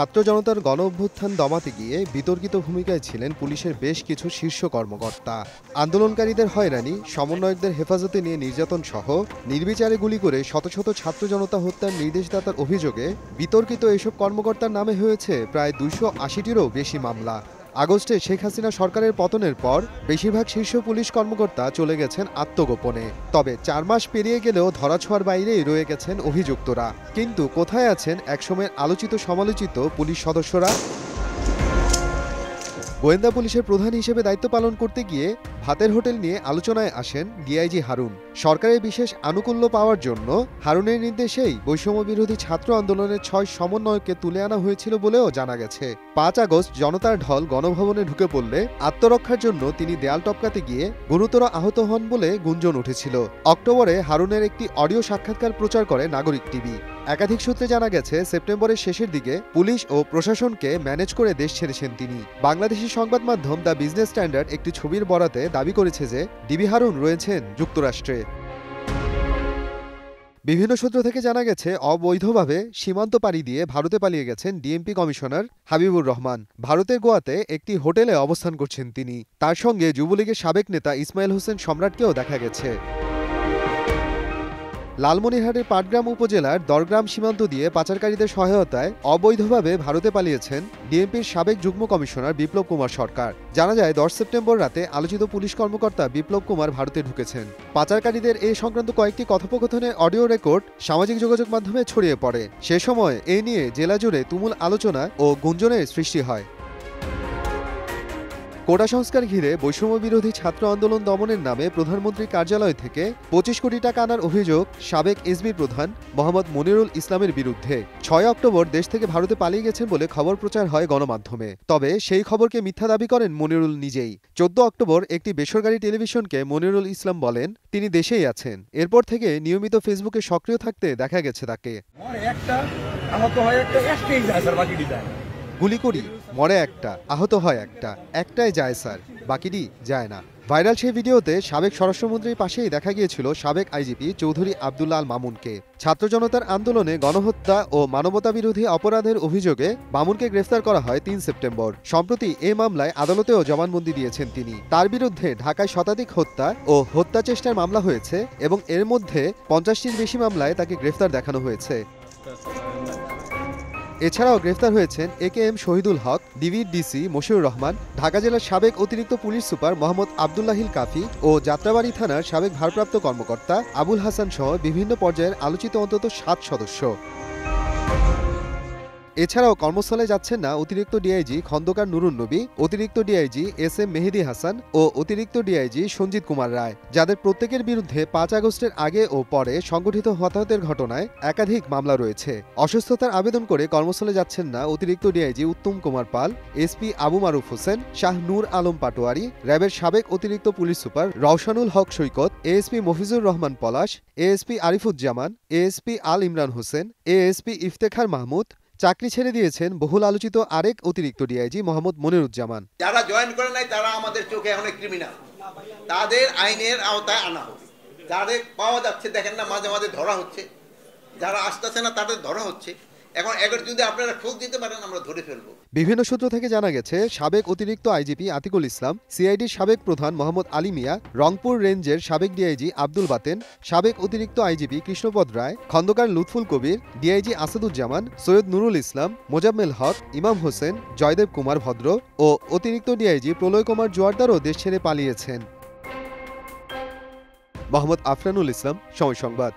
ছাত্র জনতার গণ অভ্যুত্থান দমাতে গিয়ে বিতর্কিত ভূমিকায় ছিলেন পুলিশের বেশ কিছু শীর্ষ কর্মকর্তা। আন্দোলনকারীদের হয়রানি, সমন্বয়কদের হেফাজতে নিয়ে নির্যাতন সহ নির্বিচারে গুলি করে শত শত ছাত্র জনতা হত্যার নির্দেশদাতার অভিযোগে বিতর্কিত এসব কর্মকর্তার নামে হয়েছে প্রায় ২৮০টিরও বেশি মামলা। আগস্টে শেখ হাসিনা সরকারের পতনের পর বেশিরভাগ শীর্ষ পুলিশ কর্মকর্তা চলে গেছেন আত্মগোপনে। তবে ৪ মাস পেরিয়ে গেলেও ধরাছোঁয়ার বাইরেই রয়ে গেছেন অভিযুক্তরা। কিন্তু কোথায় আছেন একসময়ের আলোচিত সমালোচিত পুলিশ সদস্যরা? গোয়েন্দা পুলিশের প্রধান হিসেবে দায়িত্ব পালন করতে গিয়ে ভাতের হোটেল নিয়ে আলোচনায় আসেন ডিআইজি হারুন। সরকারের বিশেষ আনুকূল্য পাওয়ার জন্য হারুনের নির্দেশেই বৈষম্য বিরোধী ছাত্র আন্দোলনের ৬ সমন্বয়ককে তুলে আনা হয়েছিল বলেও জানা গেছে। ৫ আগস্ট জনতার ঢল গণভবনে ঢুকে পড়লে আত্মরক্ষার জন্য তিনি দেয়াল টপকাতে গিয়ে গুরুতর আহত হন বলে গুঞ্জন উঠেছিল। অক্টোবরে হারুনের একটি অডিও সাক্ষাৎকার প্রচার করে নাগরিক টিভি। একাধিক সূত্রে জানা গেছে সেপ্টেম্বরের শেষের দিকে পুলিশ ও প্রশাসনকে ম্যানেজ করে দেশ ছেড়েছেন তিনি। বাংলাদেশি সংবাদ মাধ্যম দ্য বিজনেস স্ট্যান্ডার্ড একটি ছবির বরাতে দাবি করেছে যে ডিবি হারুন রয়েছেন যুক্তরাষ্ট্রে। বিভিন্ন সূত্র থেকে জানা গেছে অবৈধভাবে সীমান্ত পাড়ি দিয়ে ভারতে পালিয়ে গেছেন ডিএমপি কমিশনার হাবিবুর রহমান। ভারতের গোয়াতে একটি হোটেলে অবস্থান করছেন তিনি। তার সঙ্গে যুবলীগের সাবেক নেতা ইসমাইল হোসেন সম্রাটকেও দেখা গেছে। লালমনিরহাটের পাটগ্রাম উপজেলার দরগ্রাম সীমান্ত দিয়ে পাচারকারীদের সহায়তায় অবৈধভাবে ভারতে পালিয়েছেন ডিএমপির সাবেক যুগ্ম কমিশনার বিপ্লব কুমার সরকার। জানা যায় ১০ সেপ্টেম্বর রাতে আলোচিত পুলিশ কর্মকর্তা বিপ্লব কুমার ভারতে ঢুকেছেন। পাচারকারীদের এ সংক্রান্ত কয়েকটি কথোপকথনের অডিও রেকর্ড সামাজিক যোগাযোগ মাধ্যমে ছড়িয়ে পড়ে। সে সময় এ নিয়ে জেলা জুড়ে তুমুল আলোচনা ও গুঞ্জনের সৃষ্টি হয়। কোটা সংস্কার ঘিরে বৈষম্য বিরোধী ছাত্র আন্দোলন দমনের নামে প্রধানমন্ত্রীর কার্যালয় থেকে ২৫ কোটি টাকা আনার অভিযোগ সাবেক এসবি প্রধান মোহাম্মদ মনিরুল ইসলামের বিরুদ্ধে। ৬ অক্টোবর দেশ থেকে ভারতে পালিয়ে গেছেন বলে খবর প্রচার হয় গণমাধ্যমে। তবে সেই খবরকে মিথ্যা দাবি করেন মনিরুল নিজেই। ১৪ অক্টোবর একটি বেসরকারি টেলিভিশনকে মনিরুল ইসলাম বলেন তিনি দেশেই আছেন। এরপর থেকে নিয়মিত ফেসবুকে সক্রিয় থাকতে দেখা গেছে তাকে। গুলি করি, মরে একটা, আহত হয় একটা, একটাই যায় স্যার, বাকিটি যায় না। ভাইরাল সেই ভিডিওতে সাবেক স্বরাষ্ট্রমন্ত্রীর পাশেই দেখা গিয়েছিল সাবেক আইজিপি চৌধুরী আব্দুল্লাহ আল মামুনকে। ছাত্র জনতার আন্দোলনে গণহত্যা ও মানবতাবিরোধী অপরাধের অভিযোগে মামুনকে গ্রেফতার করা হয় ৩ সেপ্টেম্বর। সম্প্রতি এ মামলায় আদালতেও জবানবন্দি দিয়েছেন তিনি। তার বিরুদ্ধে ঢাকায় শতাধিক হত্যা ও হত্যা চেষ্টার মামলা হয়েছে এবং এর মধ্যে ৫০টির বেশি মামলায় তাকে গ্রেফতার দেখানো হয়েছে। এছাড়াও গ্রেফতার হয়েছেন একেএম শহীদুল হক, ডিবির ডিসি মশিউর রহমান, ঢাকা জেলার সাবেক অতিরিক্ত পুলিশ সুপার মোহাম্মদ আবদুল্লাহিল কাফি ও যাত্রাবাড়ি থানার সাবেক ভারপ্রাপ্ত কর্মকর্তা আবুল হাসান সহ বিভিন্ন পর্যায়ের আলোচিত অন্তত ৭ সদস্য। এছাড়াও কর্মস্থলে যাচ্ছেন না অতিরিক্ত ডিআইজি খন্দকার নুরুন নবী, অতিরিক্ত ডিআইজি এস এম মেহেদী হাসান ও অতিরিক্ত ডিআইজি সঞ্জিত কুমার রায়, যাদের প্রত্যেকের বিরুদ্ধে ৫ আগস্টের আগে ও পরে সংগঠিত হতাহতের ঘটনায় একাধিক মামলা রয়েছে। অসুস্থতার আবেদন করে কর্মস্থলে যাচ্ছেন না অতিরিক্ত ডিআইজি উত্তম কুমার পাল, এসপি আবু মারুফ হোসেন, শাহ নূর আলম পাটোয়ারি, র্যাবের সাবেক অতিরিক্ত পুলিশ সুপার রওশানুল হক সৈকত, এএসপি মফিজুর রহমান পলাশ, এএসপি আরিফুজ্জামান, এএসপি আল ইমরান হোসেন, এএসপি ইফতেখার মাহমুদ। চাকরি ছেড়ে দিয়েছেন বহুল আলোচিত আরেক অতিরিক্ত ডিআইজি মোহাম্মদ মনিরুজ্জামান। যারা জয়েন করে নাই তারা আমাদের চোখে এখন ক্রিমিনাল, তাদের আইনের আওতায় আনা হবে। যাদের পাওয়া যাচ্ছে দেখেন না মাঝে মাঝে ধরা হচ্ছে, যারা আসতেছে না তাদের ধরা হচ্ছে। এখন এবার যদি আপনারা খোঁজ দিতে পারেন আমরা ধরে ফেলবো। বিভিন্ন সূত্র থেকে জানা গেছে সাবেক অতিরিক্ত আইজিপি আতিকুল ইসলাম, সিআইডির সাবেক প্রধান মোহাম্মদ আলী মিয়া, রংপুর রেঞ্জের সাবেক ডিআইজি আব্দুল বাতেন, সাবেক অতিরিক্ত আইজিপি কৃষ্ণপদ রায়, খন্দকার লুৎফুল কবির, ডিআইজি আসাদুজ্জামান, সৈয়দ নুরুল ইসলাম, মোজাম্মেল হক, ইমাম হোসেন, জয়দেব কুমার ভদ্র ও অতিরিক্ত ডিআইজি প্রলয় কুমার জোয়ারদারও দেশ ছেড়ে পালিয়েছেন। মোহাম্মদ আফরানুল ইসলাম, সময় সংবাদ।